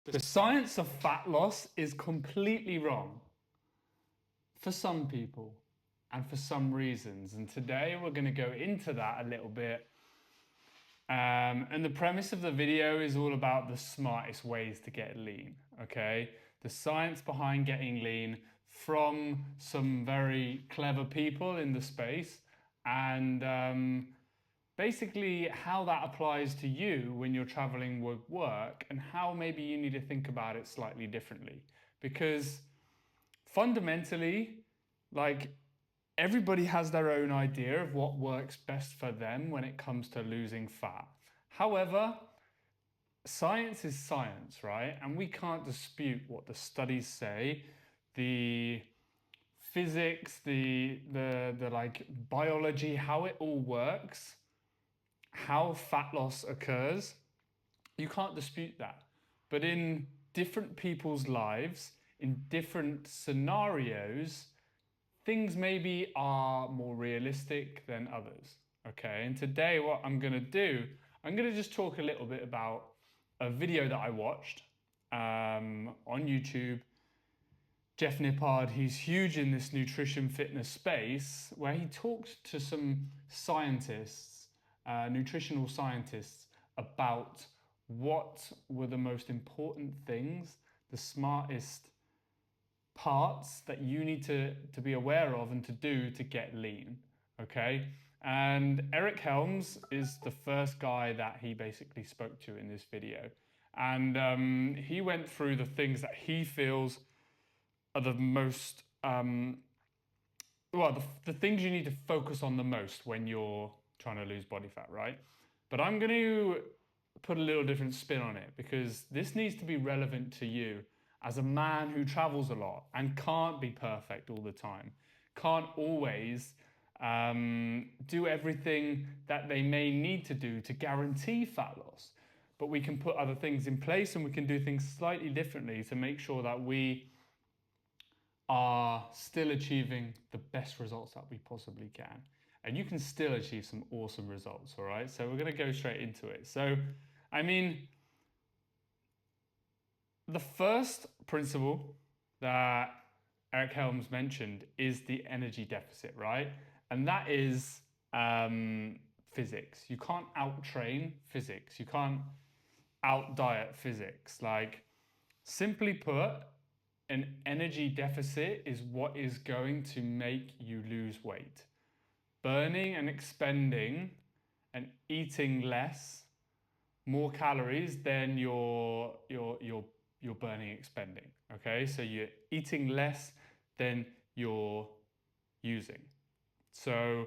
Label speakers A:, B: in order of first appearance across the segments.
A: The science of fat loss is completely wrong for some people and for some reasons. And today we're going to go into that a little bit. And the premise of the video is all about the smartest ways to get lean, okay? The science behind getting lean from some very clever people in the space, and basically how that applies to you when you're traveling with work, and how maybe you need to think about it slightly differently. Because fundamentally, like, everybody has their own idea of what works best for them when it comes to losing fat. However, science is science, right? And we can't dispute what the studies say. The physics, the like biology, how it all works, how fat loss occurs, you can't dispute that. But in different people's lives, in different scenarios, things maybe are more realistic than others. Okay, and today what I'm going to do, I'm going to just talk a little bit about a video that I watched on YouTube. Jeff Nippard, he's huge in this nutrition fitness space, where he talked to some scientists, nutritional scientists, about what were the most important things, the smartest parts that you need to be aware of and to do to get lean, okay? And Eric Helms is the first guy that he basically spoke to in this video. And he went through the things that he feels are the most, the things you need to focus on the most when you're trying to lose body fat, right? But I'm going to put a little different spin on it, because this needs to be relevant to you as a man who travels a lot and can't be perfect all the time, can't always do everything that they may need to do to guarantee fat loss. But we can put other things in place, and we can do things slightly differently to make sure that we are still achieving the best results that we possibly can. And you can still achieve some awesome results, all right? So we're going to go straight into it. So, I mean, the first principle that Eric Helms mentioned is the energy deficit, right? And that is physics. You can't out-train physics. You can't out-diet physics. Like, simply put, an energy deficit is what is going to make you lose weight. Burning and expending and eating less, more calories than you're burning, expending. Okay, so you're eating less than you're using. So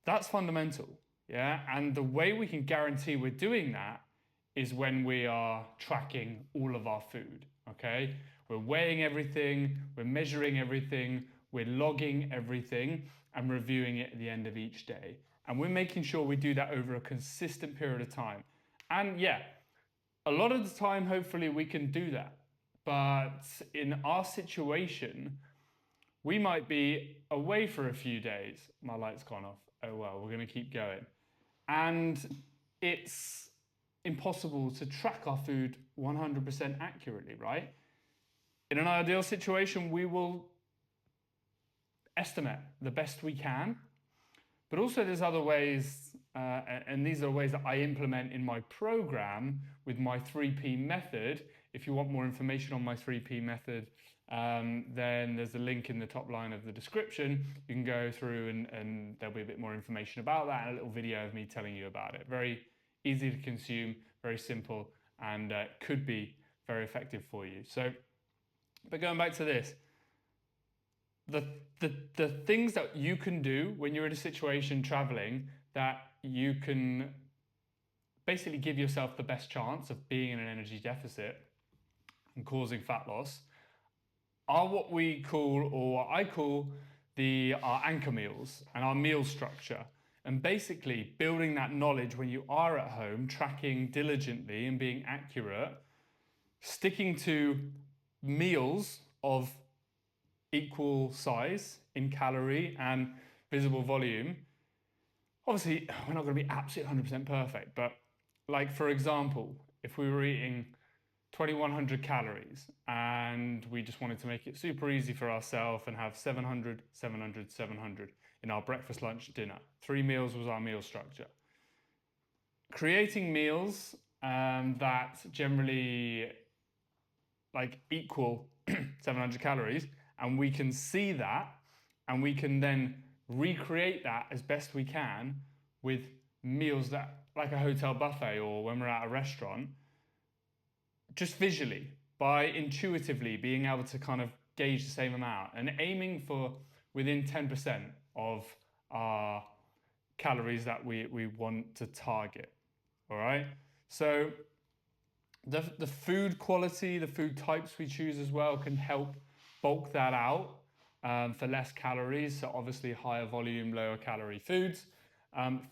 A: that's fundamental, yeah. And the way we can guarantee we're doing that is when we are tracking all of our food. Okay, we're weighing everything, we're measuring everything, we're logging everything, and reviewing it at the end of each day. And we're making sure we do that over a consistent period of time. And yeah, a lot of the time, hopefully, we can do that. But in our situation, we might be away for a few days. My light's gone off. Oh well, we're going to keep going. And it's impossible to track our food 100% accurately, right? In an ideal situation, we will estimate the best we can. But also there's other ways, and these are ways that I implement in my program with my 3P method. If you want more information on my 3P method, then there's a link in the top line of the description. You can go through and there'll be a bit more information about that, and a little video of me telling you about it. Very easy to consume, very simple, and could be very effective for you. So, but going back to this, the things that you can do when you're in a situation traveling that you can basically give yourself the best chance of being in an energy deficit and causing fat loss are what we call, or what I call, our anchor meals and our meal structure. And basically building that knowledge when you are at home, tracking diligently and being accurate, sticking to meals of equal size in calorie and visible volume. Obviously, we're not going to be absolutely 100% perfect, but like, for example, if we were eating 2,100 calories, and we just wanted to make it super easy for ourselves and have 700, 700, 700 in our breakfast, lunch, dinner. 3 meals was our meal structure. Creating meals that generally like equal 700 calories, and we can see that, and we can then recreate that as best we can with meals that, like a hotel buffet or when we're at a restaurant, just visually, by intuitively being able to kind of gauge the same amount and aiming for within 10% of our calories that we want to target. All right. So the food quality, the food types we choose as well can help bulk that out for less calories. So obviously higher volume, lower calorie foods.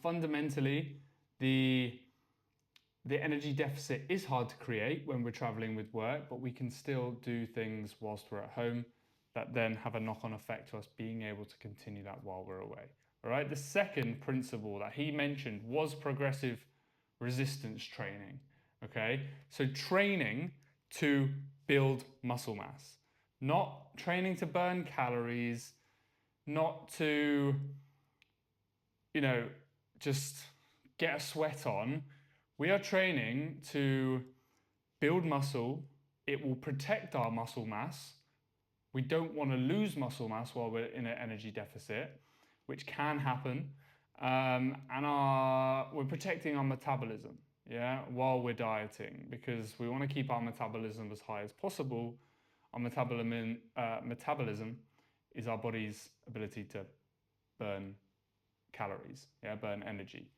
A: Fundamentally, the energy deficit is hard to create when we're traveling with work, but we can still do things whilst we're at home that then have a knock-on effect to us being able to continue that while we're away. All right. The second principle that he mentioned was progressive resistance training. Okay. So training to build muscle mass, not training to burn calories, not to, just get a sweat on. We are training to build muscle. It will protect our muscle mass. We don't want to lose muscle mass while we're in an energy deficit, which can happen. And we're protecting our metabolism, while we're dieting, because we want to keep our metabolism as high as possible. Our metabolism is our body's ability to burn calories, burn energy.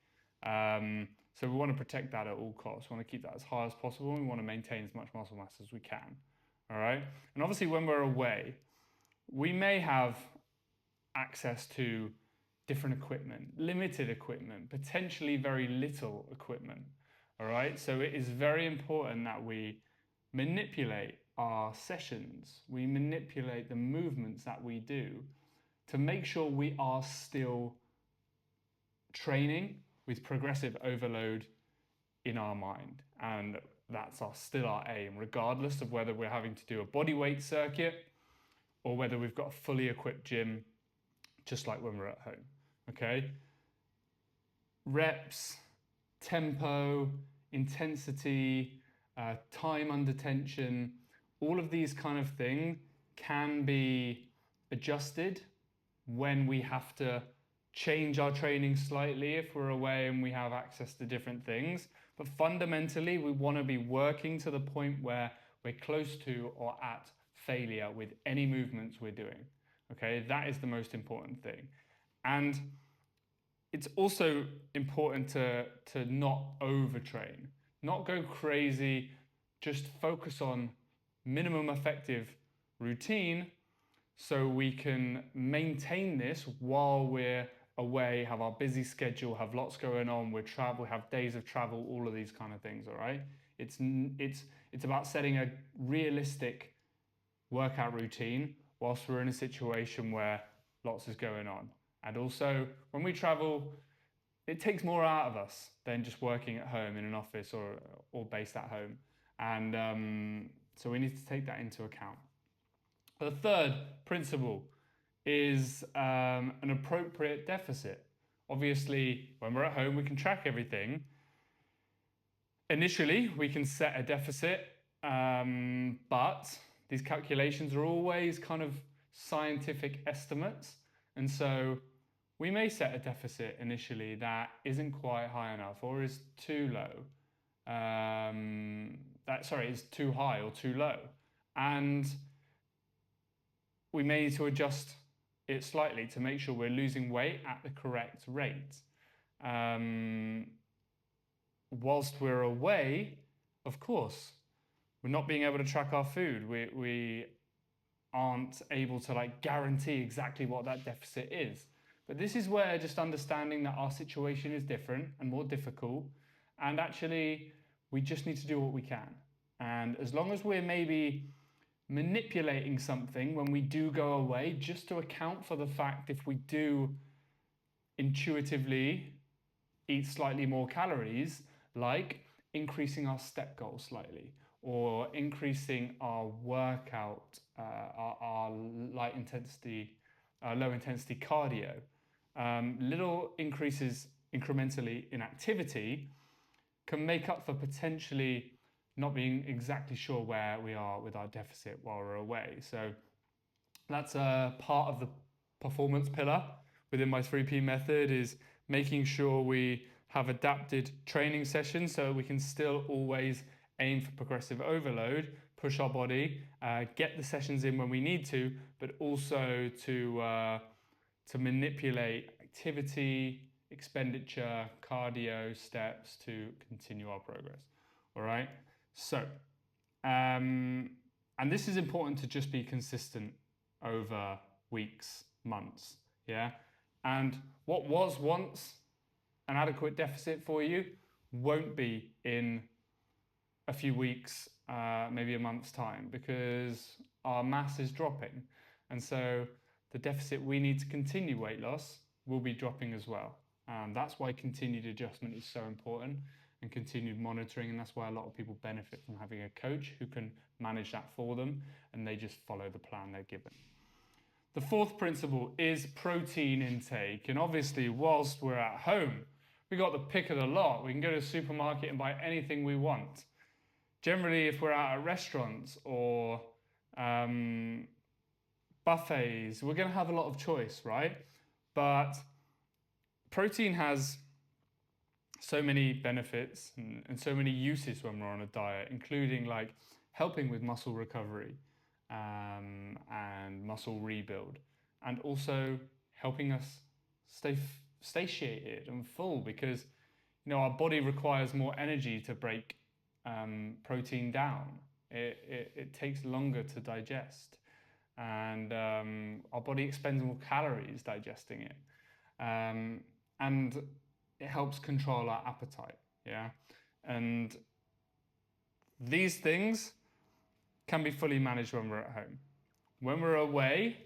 A: So we want to protect that at all costs. We want to keep that as high as possible, and we want to maintain as much muscle mass as we can. All right. And obviously, when we're away, we may have access to different equipment, limited equipment, potentially very little equipment. All right. So it is very important that we manipulate our sessions, we manipulate the movements that we do to make sure we are still training with progressive overload in our mind. And that's still our aim, regardless of whether we're having to do a body weight circuit or whether we've got a fully equipped gym, just like when we're at home. Okay. Reps, tempo, intensity, time under tension, all of these kind of things can be adjusted when we have to change our training slightly if we're away and we have access to different things. But fundamentally, we want to be working to the point where we're close to or at failure with any movements we're doing. Okay, that is the most important thing. And it's also important to not overtrain, not go crazy, just focus on minimum effective routine so we can maintain this while we're away, have our busy schedule, have lots going on, we travel, have days of travel, all of these kind of things, all right? It's about setting a realistic workout routine whilst we're in a situation where lots is going on. And also, when we travel, it takes more out of us than just working at home in an office or based at home. And so we need to take that into account. The third principle is an appropriate deficit. Obviously, when we're at home, we can track everything. Initially, we can set a deficit, but these calculations are always kind of scientific estimates. And so we may set a deficit initially that isn't quite high enough or is too low. Is too high or too low. And we may need to adjust it slightly to make sure we're losing weight at the correct rate. Whilst we're away, of course, we're not being able to track our food. We aren't able to guarantee exactly what that deficit is. But this is where just understanding that our situation is different and more difficult, and actually we just need to do what we can. And as long as we're maybe manipulating something when we do go away, just to account for the fact if we do intuitively eat slightly more calories, like increasing our step goal slightly, or increasing our workout, our low intensity cardio. Little increases incrementally in activity can make up for potentially not being exactly sure where we are with our deficit while we're away. So that's a part of the performance pillar within my 3P method, is making sure we have adapted training sessions so we can still always aim for progressive overload, push our body, get the sessions in when we need to, but also to manipulate activity, expenditure, cardio, steps to continue our progress. All right. So, and this is important to just be consistent over weeks, months. Yeah. And what was once an adequate deficit for you won't be in a few weeks, maybe a month's time, because our mass is dropping. And so the deficit we need to continue weight loss will be dropping as well. That's why continued adjustment is so important, and continued monitoring. And that's why a lot of people benefit from having a coach who can manage that for them, and they just follow the plan they're given. The fourth principle is protein intake. And obviously, whilst we're at home, we got the pick of the lot. We can go to the supermarket and buy anything we want. Generally, if we're out at restaurants or buffets, we're going to have a lot of choice, right? But protein has so many benefits and so many uses when we're on a diet, including like helping with muscle recovery and muscle rebuild, and also helping us stay satiated and full, because our body requires more energy to break protein down. It takes longer to digest, and our body expends more calories digesting it, and it helps control our appetite. Yeah, and these things can be fully managed when we're at home. When we're away,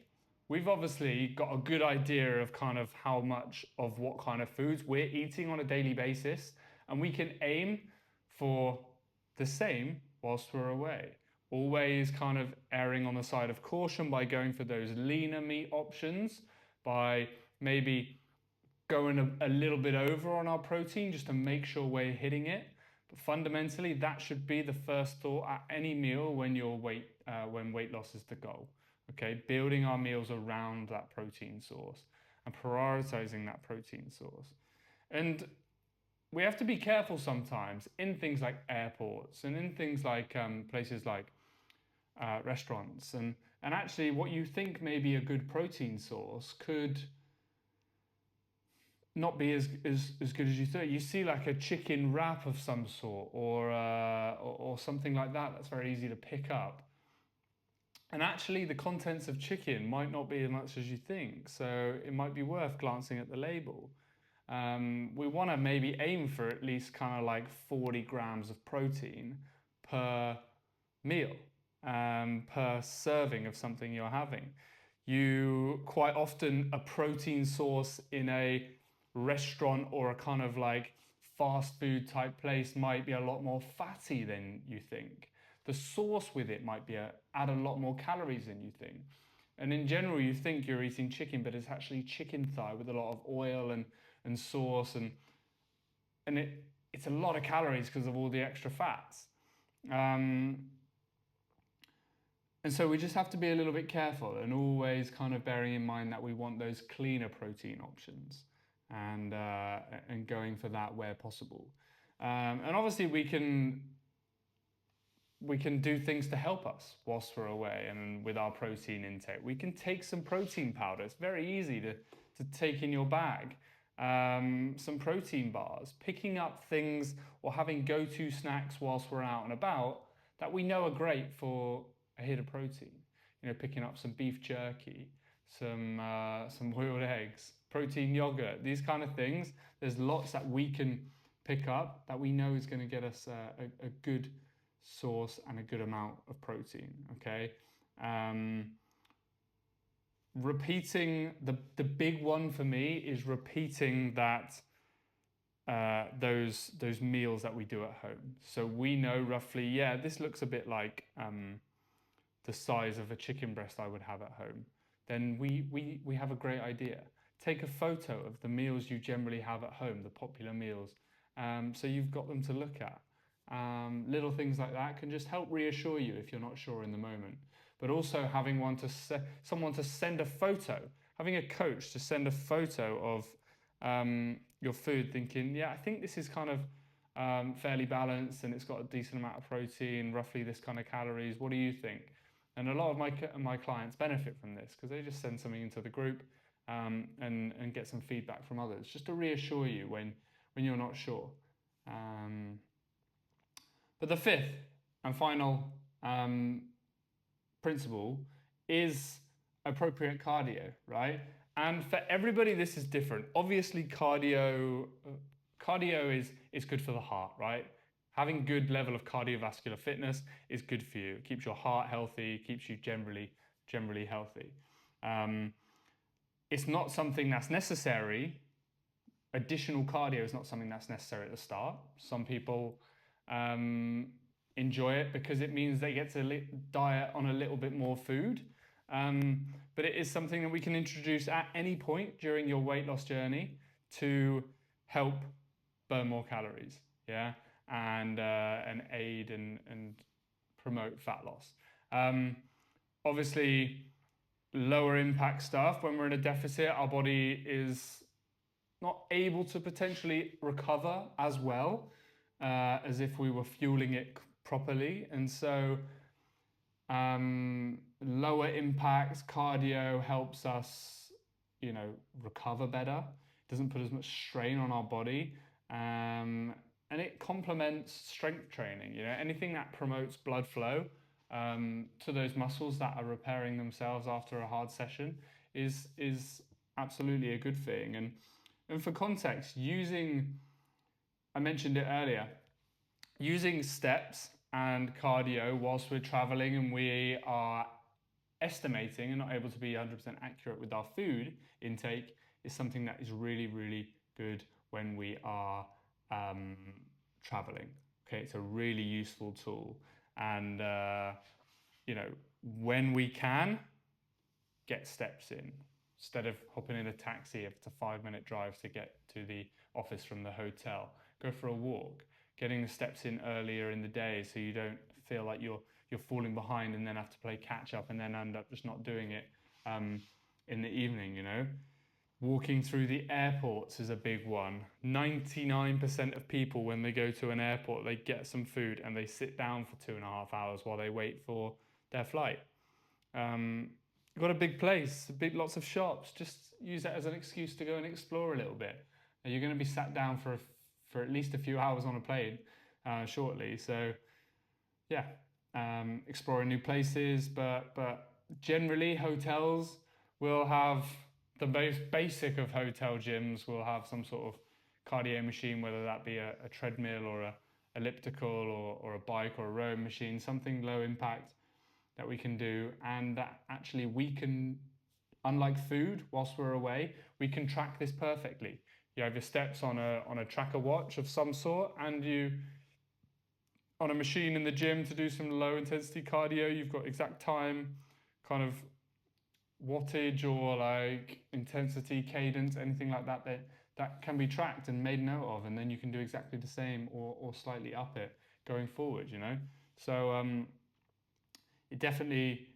A: we've obviously got a good idea of kind of how much of what kind of foods we're eating on a daily basis, and we can aim for the same whilst we're away. Always kind of erring on the side of caution by going for those leaner meat options, by maybe going a little bit over on our protein just to make sure we're hitting it. But fundamentally, that should be the first thought at any meal when when weight loss is the goal. Okay, building our meals around that protein source and prioritizing that protein source. And we have to be careful sometimes in things like airports and in things like places like restaurants. And actually, what you think may be a good protein source could not be as good as you thought. You see like a chicken wrap of some sort, or something like that that's very easy to pick up. And actually the contents of chicken might not be as much as you think. So it might be worth glancing at the label. We want to maybe aim for at least kind of like 40 grams of protein per meal, per serving of something you're having. You quite often, a protein source in a restaurant or a kind of like fast food type place might be a lot more fatty than you think. The sauce with it might add a lot more calories than you think. And in general, you think you're eating chicken, but it's actually chicken thigh with a lot of oil and sauce, and it's a lot of calories because of all the extra fats. And so we just have to be a little bit careful, and always kind of bearing in mind that we want those cleaner protein options, and going for that where possible. And obviously we can do things to help us whilst we're away and with our protein intake. We can take some protein powder. It's very easy to take in your bag. Some protein bars, picking up things or having go-to snacks whilst we're out and about that we know are great for a hit of protein. Picking up some beef jerky, some boiled eggs, protein yogurt, these kind of things. There's lots that we can pick up that we know is going to get us a good source and a good amount of protein. Okay. Repeating the big one for me is repeating that those meals that we do at home. So we know roughly, yeah, this looks a bit like the size of a chicken breast I would have at home. Then we have a great idea. Take a photo of the meals you generally have at home, the popular meals, so you've got them to look at. Little things like that can just help reassure you if you're not sure in the moment. But also having someone to send a photo, having a coach to send a photo of your food, thinking, yeah, I think this is kind of fairly balanced and it's got a decent amount of protein, roughly this kind of calories. What do you think? And a lot of my clients benefit from this because they just send something into the group and get some feedback from others, just to reassure you when you're not sure. But the fifth and final principle is appropriate cardio, right? And for everybody, this is different. Obviously, cardio is good for the heart, right? Having good level of cardiovascular fitness is good for you. It keeps your heart healthy, keeps you generally healthy. It's not something that's necessary. Additional cardio is not something that's necessary at the start. Some people enjoy it because it means they get to diet on a little bit more food. But it is something that we can introduce at any point during your weight loss journey to help burn more calories, yeah, and aid and promote fat loss. Obviously, lower impact stuff, when we're in a deficit, our body is not able to potentially recover as well as if we were fueling it properly. And so lower impact cardio helps us, recover better. It doesn't put as much strain on our body. And it complements strength training. Anything that promotes blood flow to those muscles that are repairing themselves after a hard session is absolutely a good thing. And for context, I mentioned it earlier, using steps and cardio whilst we're traveling and we are estimating and not able to be 100% accurate with our food intake is something that is really, really good when we are traveling. Okay, it's a really useful tool. And, when we can, get steps in. Instead of hopping in a taxi, if it's a 5-minute drive to get to the office from the hotel, go for a walk. Getting the steps in earlier in the day so you don't feel like you're falling behind and then have to play catch up and then end up just not doing it in the evening, Walking through the airports is a big one. 99% of people, when they go to an airport, they get some food and they sit down for 2.5 hours while they wait for their flight. You've got a big place, lots of shops. Just use that as an excuse to go and explore a little bit. And you're going to be sat down for at least a few hours on a plane shortly. So, yeah, exploring new places. But generally, hotels will have the most basic of hotel gyms. Will have some sort of cardio machine, whether that be a treadmill or a elliptical or a bike or a rowing machine, something low impact that we can do, and that actually we can, unlike food, whilst we're away, we can track this perfectly. You have your steps on a tracker watch of some sort, and you on a machine in the gym to do some low intensity cardio, you've got exact time, kind of wattage or like intensity, cadence, anything like that that can be tracked and made note of, and then you can do exactly the same or slightly up it going forward, So it definitely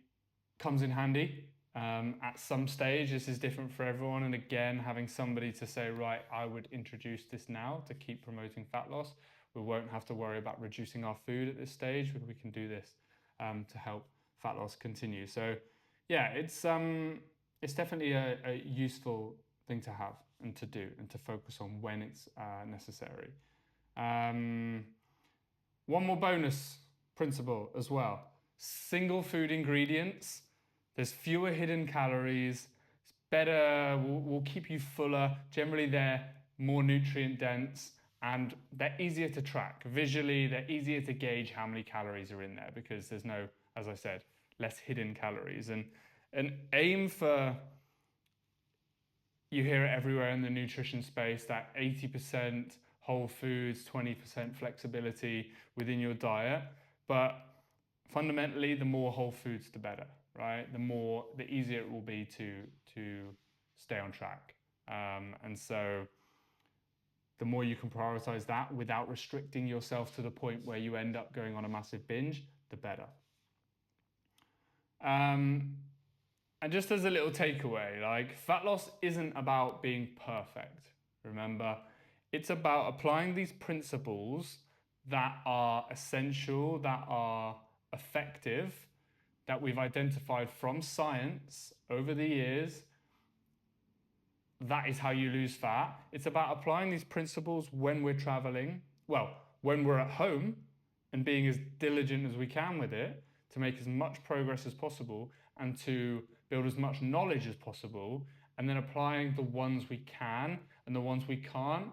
A: comes in handy at some stage. This is different for everyone. And again, having somebody to say, right, I would introduce this now to keep promoting fat loss. We won't have to worry about reducing our food at this stage. We can do this to help fat loss continue. So yeah, it's definitely a useful thing to have and to do and to focus on when it's necessary. One more bonus principle as well. Single food ingredients. There's fewer hidden calories. It's better, will keep you fuller. Generally, they're more nutrient dense and they're easier to track. Visually, they're easier to gauge how many calories are in there because there's no, as I said, less hidden calories. And aim for, you hear it everywhere in the nutrition space, that 80% whole foods, 20% flexibility within your diet. But fundamentally, the more whole foods, the better, right? The easier it will be to stay on track. And so the more you can prioritize that without restricting yourself to the point where you end up going on a massive binge, the better. And just as a little takeaway, like, fat loss isn't about being perfect. Remember, it's about applying these principles that are essential, that are effective, that we've identified from science over the years. That is how you lose fat. It's about applying these principles when we're traveling, well, when we're at home, and being as diligent as we can with it to make as much progress as possible and to build as much knowledge as possible, and then applying the ones we can and the ones we can't,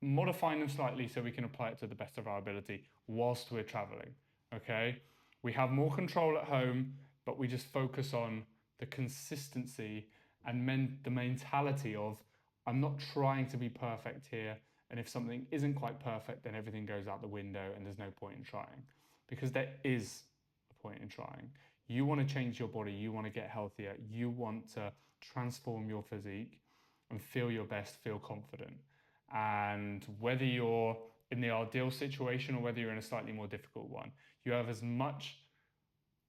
A: modifying them slightly so we can apply it to the best of our ability whilst we're traveling, okay? We have more control at home, but we just focus on the consistency and the mentality of, I'm not trying to be perfect here, and if something isn't quite perfect, then everything goes out the window and there's no point in trying. Because there is a point in trying. You want to change your body, you want to get healthier, you want to transform your physique and feel your best, feel confident. And whether you're in the ideal situation or whether you're in a slightly more difficult one, you have as much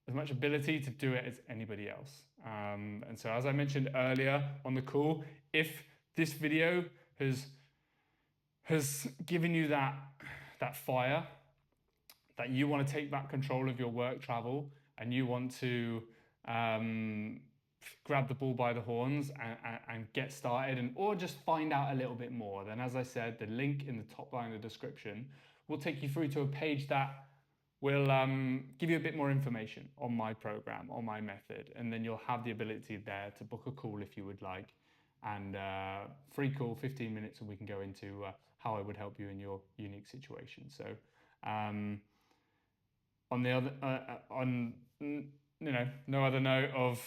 A: ability to do it as anybody else. And so, as I mentioned earlier on the call, if this video has given you that fire, that you want to take back control of your work travel and you want to grab the bull by the horns and get started, or just find out a little bit more, then, as I said, the link in the top line of the description will take you through to a page that will give you a bit more information on my program, on my method, and then you'll have the ability there to book a call if you would like, and free call, 15 minutes, and we can go into how I would help you in your unique situation. So on the other, no other note of,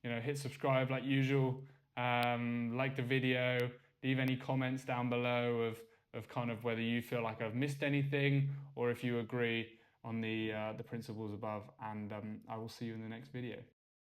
A: hit subscribe like usual, like the video, leave any comments down below of kind of whether you feel like I've missed anything or if you agree on the principles above, and I will see you in the next video.